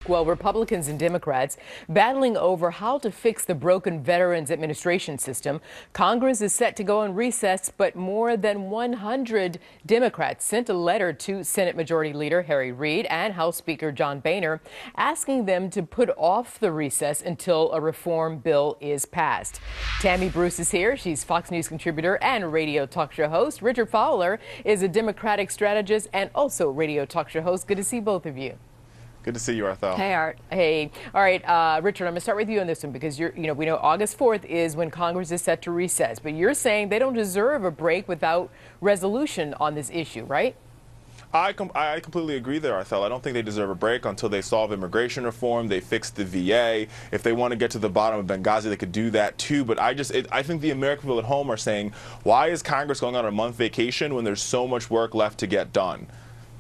Well, Republicans and Democrats battling over how to fix the broken Veterans Administration system. Congress is set to go on recess, but more than 100 Democrats sent a letter to Senate Majority Leader Harry Reid and House Speaker John Boehner asking them to put off the recess until a reform bill is passed. Tammy Bruce is here. She's Fox News contributor and radio talk show host. Richard Fowler is a Democratic strategist and also radio talk show host. Good to see both of you. Good to see you, Arthel. Hey, Art. Hey. All right, Richard, I'm going to start with you on this one because we know August 4th is when Congress is set to recess, but you're saying they don't deserve a break without resolution on this issue, right? I completely agree there, Arthel. I don't think they deserve a break until they solve immigration reform, they fix the VA. If they want to get to the bottom of Benghazi, they could do that too. But I think the American people at home are saying, why is Congress going on a month vacation when there's so much work left to get done?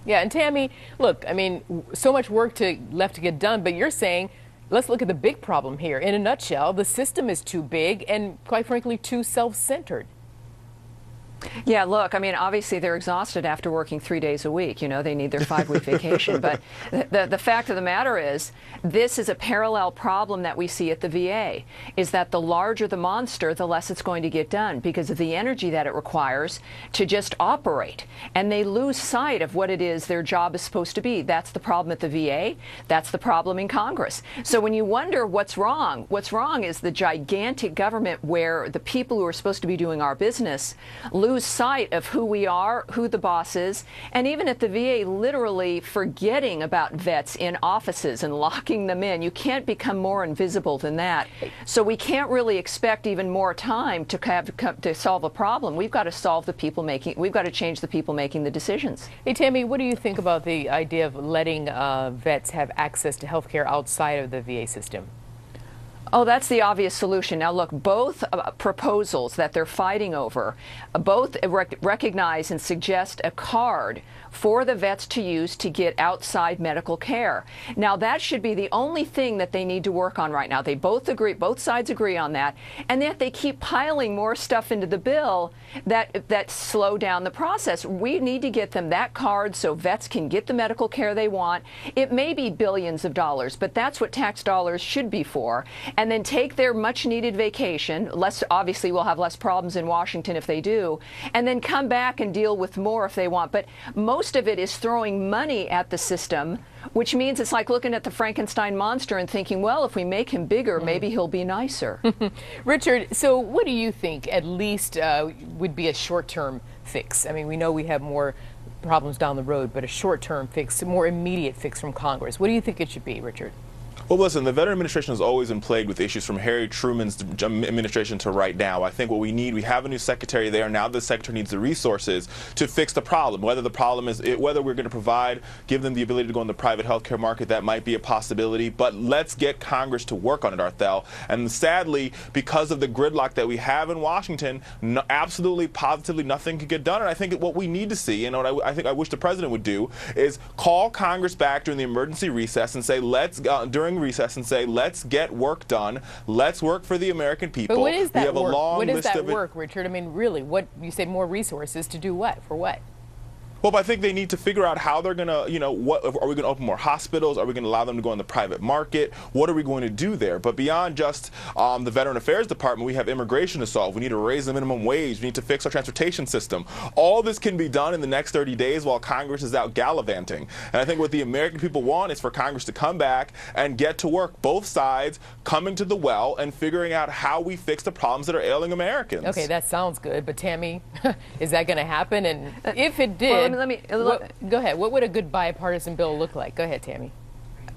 Yeah, and Tammy, look, I mean, so much work left to get done, but you're saying, let's look at the big problem here. In a nutshell, the system is too big and, quite frankly, too self-centered. Yeah, look, I mean, obviously they're exhausted after working 3 days a week. You know, they need their 5-week vacation. But the fact of the matter is, this is a parallel problem that we see at the VA, is that the larger the monster, the less it's going to get done because of the energy that it requires to just operate. And they lose sight of what it is their job is supposed to be. That's the problem at the VA. That's the problem in Congress. So when you wonder what's wrong is the gigantic government where the people who are supposed to be doing our business lose sight of who we are, who the boss is, and even at the VA, literally forgetting about vets in offices and locking them in. You can't become more invisible than that. So we can't really expect even more time to solve a problem. We've got to we've got to change the people making the decisions. Hey, Tammy, what do you think about the idea of letting vets have access to health care outside of the VA system? Oh, that's the obvious solution. Now, look, both proposals that they're fighting over, both recognize and suggest a card for the vets to use to get outside medical care. Now, that should be the only thing that they need to work on right now. They both sides agree on that, and yet they keep piling more stuff into the bill that slow down the process. We need to get them that card so vets can get the medical care they want. It may be billions of dollars, but that's what tax dollars should be for. And then take their much-needed vacation. Obviously, we'll have less problems in Washington if they do, and then come back and deal with more if they want. But most of it is throwing money at the system, which means it's like looking at the Frankenstein monster and thinking, well, if we make him bigger, maybe he'll be nicer. Richard, so what do you think at least would be a short-term fix? I mean, we know we have more problems down the road, but a short-term fix, a more immediate fix from Congress. What do you think it should be, Richard? Well, listen, the Veteran Administration has always been plagued with issues from Harry Truman's administration to right now. I think what we have a new secretary there. Now the secretary needs the resources to fix the problem. Whether the problem is whether we're going to give them the ability to go in the private healthcare market, that might be a possibility. But let's get Congress to work on it, Arthel. And sadly, because of the gridlock that we have in Washington, absolutely, positively nothing can get done. And I think what we need to see, and what I wish the president would do, is call Congress back during the emergency recess and say, during recess and say, let's get work done. Let's work for the American people. But what is that we have work? A long what is list that of work, Richard? I mean, really, what you say, more resources to do what? For what? Well, I think they need to figure out how they're going to, what are we going to open more hospitals? Are we going to allow them to go in the private market? What are we going to do there? But beyond just the Veteran Affairs Department, we have immigration to solve. We need to raise the minimum wage. We need to fix our transportation system. All this can be done in the next 30 days while Congress is out gallivanting. And I think what the American people want is for Congress to come back and get to work, both sides coming to the well and figuring out how we fix the problems that are ailing Americans. Okay, that sounds good. But Tammy, is that going to happen? And if it did, go ahead. What would a good bipartisan bill look like? Go ahead, Tammy.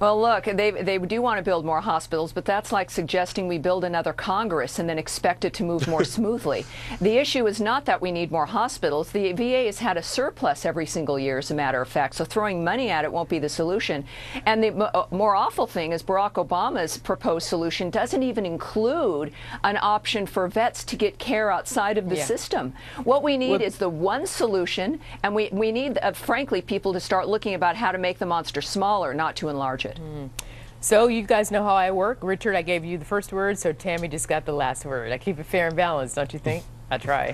Well, look, they do want to build more hospitals, but that's like suggesting we build another Congress and then expect it to move more smoothly. The issue is not that we need more hospitals. The VA has had a surplus every single year, as a matter of fact, so throwing money at it won't be the solution. And the more awful thing is Barack Obama's proposed solution doesn't even include an option for vets to get care outside of the system. What we need is the one solution, and we need, frankly, people to start looking about how to make the monster smaller, not to enlarge it. So you guys know how I work. Richard, I gave you the first word, so Tammy just got the last word. I keep it fair and balanced, don't you think? I try.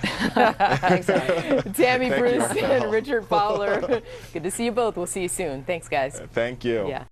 Tammy Bruce and Richard Fowler. Good to see you both. We'll see you soon. Thanks, guys. Thank you. Yeah.